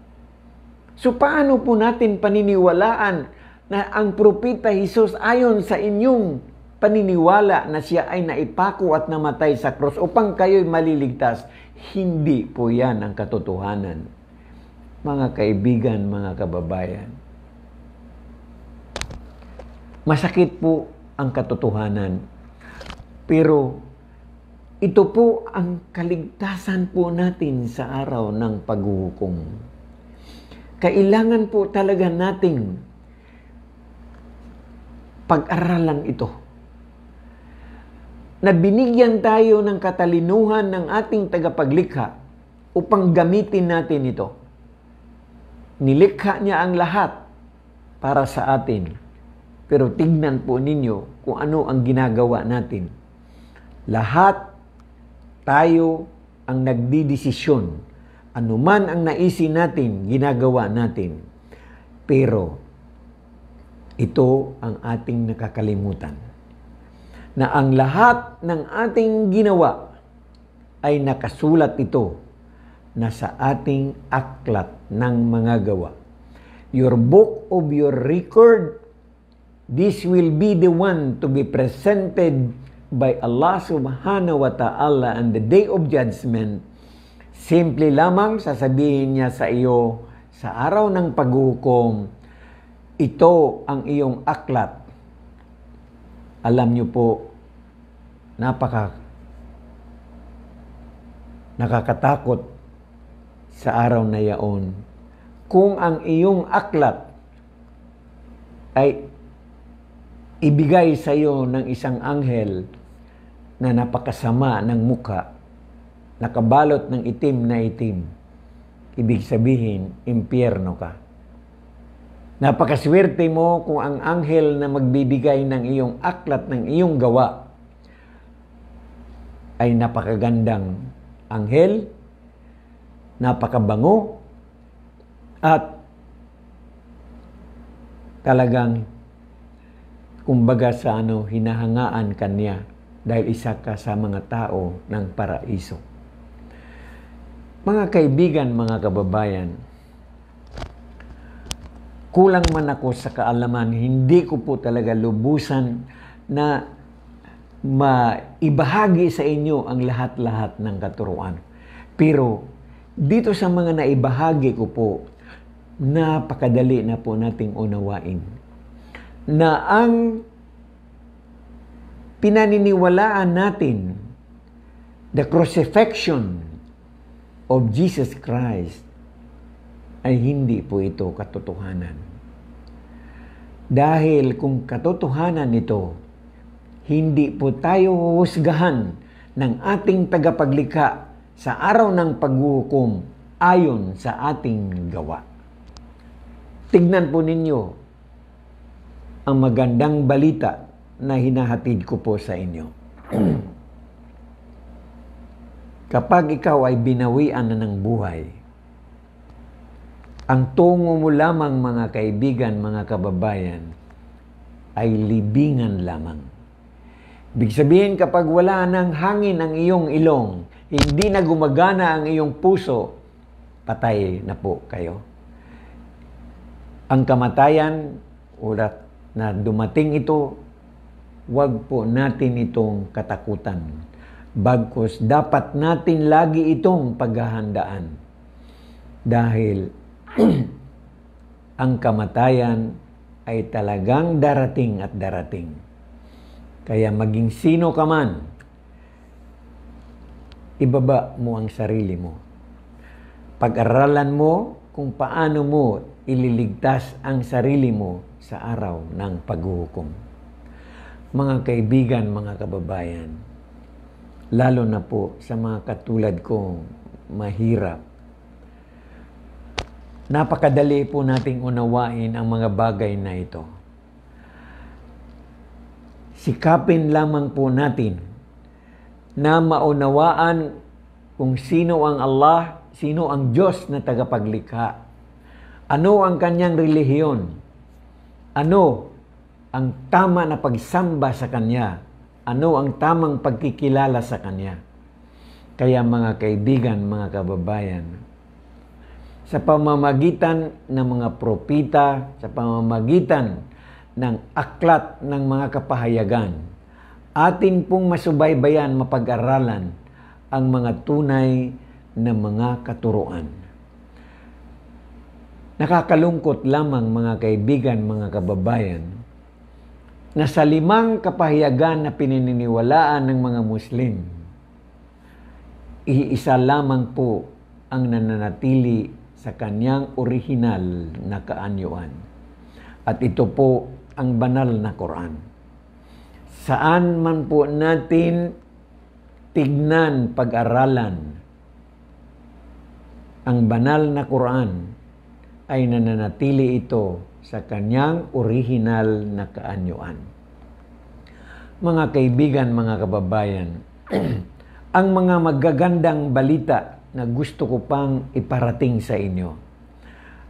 So paano po natin paniniwalaan na ang propeta Jesus ayon sa inyong paniniwala na siya ay naipako at namatay sa krus upang kayo'y maliligtas? Hindi po yan ang katotohanan. Mga kaibigan, mga kababayan, masakit po ang katotohanan. Pero ito po ang kaligtasan po natin sa araw ng paghuhukom. Kailangan po talaga nating pag-aralan ito. Na binigyan tayo ng katalinuhan ng ating tagapaglikha upang gamitin natin ito. Nilikha niya ang lahat para sa atin. Pero tignan po ninyo kung ano ang ginagawa natin. Lahat tayo ang nagdidesisyon. Ano man ang naisin natin, ginagawa natin. Pero ito ang ating nakakalimutan. Na ang lahat ng ating ginawa ay nakasulat ito na sa ating aklat ng mga gawa. Your book of your record, this will be the one to be presented by Allah subhanahu wa ta'ala on the day of judgment. Simple lamang sasabihin niya sa iyo sa araw ng paghukom, ito ang iyong aklat. Alam niyo po, nakakatakot sa araw na yaon kung ang iyong aklat ay ibigay sa iyo ng isang anghel na napakasama ng muka, nakabalot ng itim na itim. Ibig sabihin, impyerno ka. Napakaswerte mo kung ang anghel na magbibigay ng iyong aklat ng iyong gawa ay napakagandang anghel, napakabango, at talagang kumbaga sa hinahangaan kanya dahil isa ka sa mga tao ng paraiso. Mga kaibigan, mga kababayan, kulang man ako sa kaalaman, hindi ko po talaga lubusan na maibahagi sa inyo ang lahat-lahat ng katuruan. Pero dito sa mga naibahagi ko po, napakadali na po nating unawain na ang pinaniniwalaan natin, the crucifixion of Jesus Christ, ay hindi po ito katotohanan. Dahil kung katotohanan ito, hindi po tayo huhusgahan ng ating tagapaglikha sa araw ng paghuhukom ayon sa ating gawa. Tignan po ninyo ang magandang balita na hinahatid ko po sa inyo. Kapag ikaw ay binawian na ng buhay, ang tungo mo lamang, mga kaibigan, mga kababayan, ay libingan lamang. Ibig sabihin, kapag wala ng hangin ang iyong ilong, hindi na gumagana ang iyong puso, patay na po kayo. Ang kamatayan, ulat na dumating ito, wag po natin itong katakutan. Bagkus dapat natin lagi itong paghahandaan. Dahil ang kamatayan ay talagang darating at darating. Kaya maging sino ka man, ibaba mo ang sarili mo. Pag-aralan mo kung paano mo ililigtas ang sarili mo sa araw ng paghuhukom. Mga kaibigan, mga kababayan, lalo na po sa mga katulad kong mahirap, napakadali po nating unawain ang mga bagay na ito. Sikapin lamang po natin na maunawaan kung sino ang Allah, sino ang Diyos na tagapaglikha. Ano ang kanyang relihiyon? Ano ang tama na pagsamba sa Kanya? Ano ang tamang pagkikilala sa Kanya? Kaya mga kaibigan, mga kababayan, sa pamamagitan ng mga propita, sa pamamagitan ng aklat ng mga kapahayagan, atin pong masubaybayan, mapag-aralan ang mga tunay na mga katuruan. Nakakalungkot lamang mga kaibigan, mga kababayan, na sa 5 kapahayagan na pininiwalaan ng mga Muslim, iisa lamang po ang nananatili sa kanyang orihinal na kaanyuan. At ito po ang banal na Quran. Saan man po natin tignan, pag-aralan, ang banal na Quran ay nananatili ito sa kanyang orihinal na kaanyuan. Mga kaibigan, mga kababayan, ang mga magagandang balita na gusto ko pang iparating sa inyo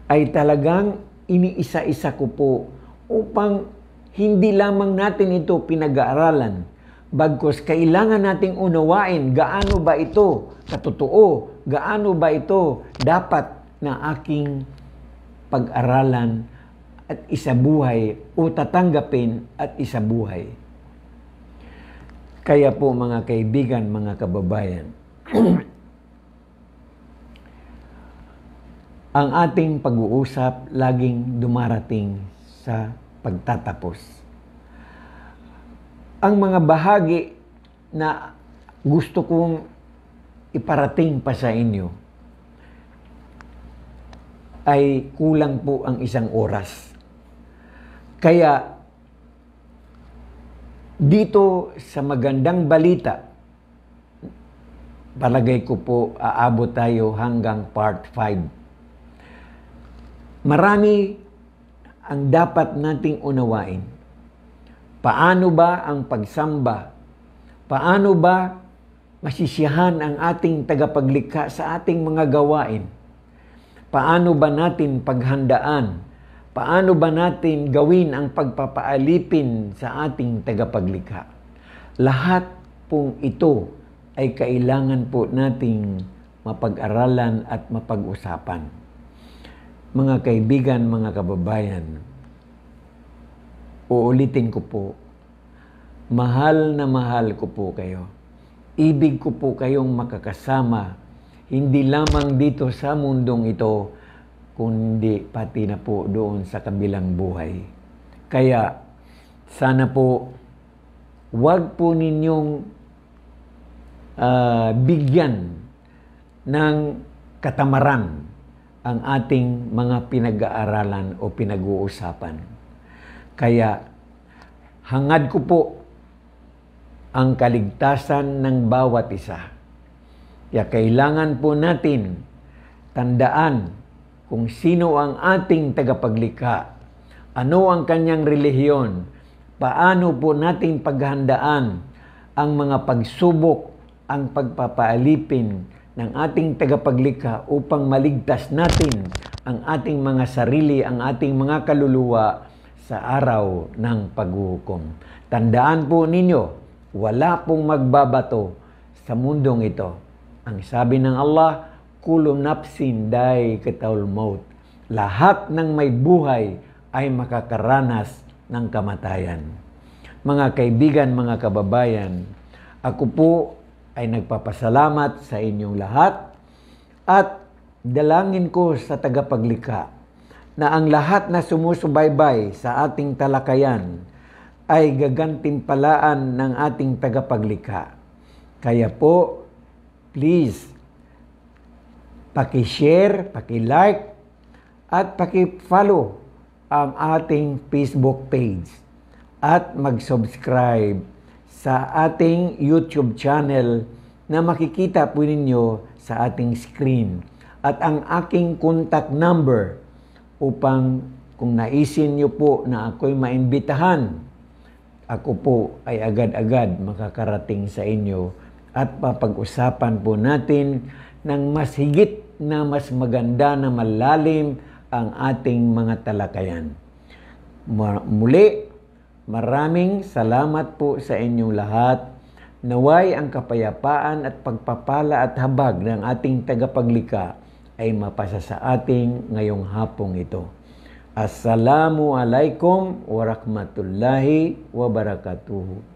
ay talagang iniisa-isa ko po upang hindi lamang natin ito pinag-aaralan, bagkus kailangan nating unawain gaano ba ito katotoo, gaano ba ito dapat na aking pag-aralan at isabuhay o tatanggapin at isabuhay. Kaya po mga kaibigan, mga kababayan, ang ating pag-uusap laging dumarating sa pagtatapos. Ang mga bahagi na gusto kong iparating pa sa inyo ay kulang po ang 1 oras. Kaya dito sa magandang balita, palagay ko po aabot tayo hanggang part 5. Marami ang dapat nating unawain. Paano ba ang pagsamba? Paano ba masisiyahan ang ating tagapaglikha sa ating mga gawain? Paano ba natin paghandaan? Paano ba natin gawin ang pagpapaalipin sa ating tagapaglikha? Lahat pong ito ay kailangan po nating mapag-aralan at mapag-usapan. Mga kaibigan, mga kababayan, uulitin ko po, mahal na mahal ko po kayo. Ibig ko po kayong makakasama, hindi lamang dito sa mundong ito, kundi pati na po doon sa kabilang buhay. Kaya, sana po, wag po ninyong bigyan ng katamaran ang ating mga pinag-aaralan o pinag-uusapan. Kaya, hangad ko po ang kaligtasan ng bawat isa. Kaya kailangan po natin tandaan kung sino ang ating tagapaglikha, ano ang kanyang relihiyon, paano po natin paghandaan ang mga pagsubok, ang pagpapaalipin ng ating tagapaglikha upang maligtas natin ang ating mga sarili, ang ating mga kaluluwa sa araw ng paghuhukom. Tandaan po ninyo, wala pong magbabato sa mundong ito. Ang sabi ng Allah, kullu nafsin dha'iqatul maut. Lahat ng may buhay ay makakaranas ng kamatayan. Mga kaibigan, mga kababayan, ako po ay nagpapasalamat sa inyong lahat at dalangin ko sa tagapaglikha na ang lahat na sumusubaybay sa ating talakayan ay gagantimpalaan ng ating tagapaglikha. Kaya po, please, paki-share, paki-like, at paki-follow ang ating Facebook page at mag-subscribe sa ating YouTube channel na makikita po ninyo sa ating screen. At ang aking contact number upang kung naisin nyo po na ako'y maimbitahan, ako po ay agad-agad makakarating sa inyo at papag-usapan po natin ng mas higit na mas maganda na malalim ang ating mga talakayan. Muli, maraming salamat po sa inyong lahat. Naway ang kapayapaan at pagpapala at habag ng ating tagapaglikha ay mapasa sa ating ngayong hapong ito. Assalamualaikum warahmatullahi wabarakatuh.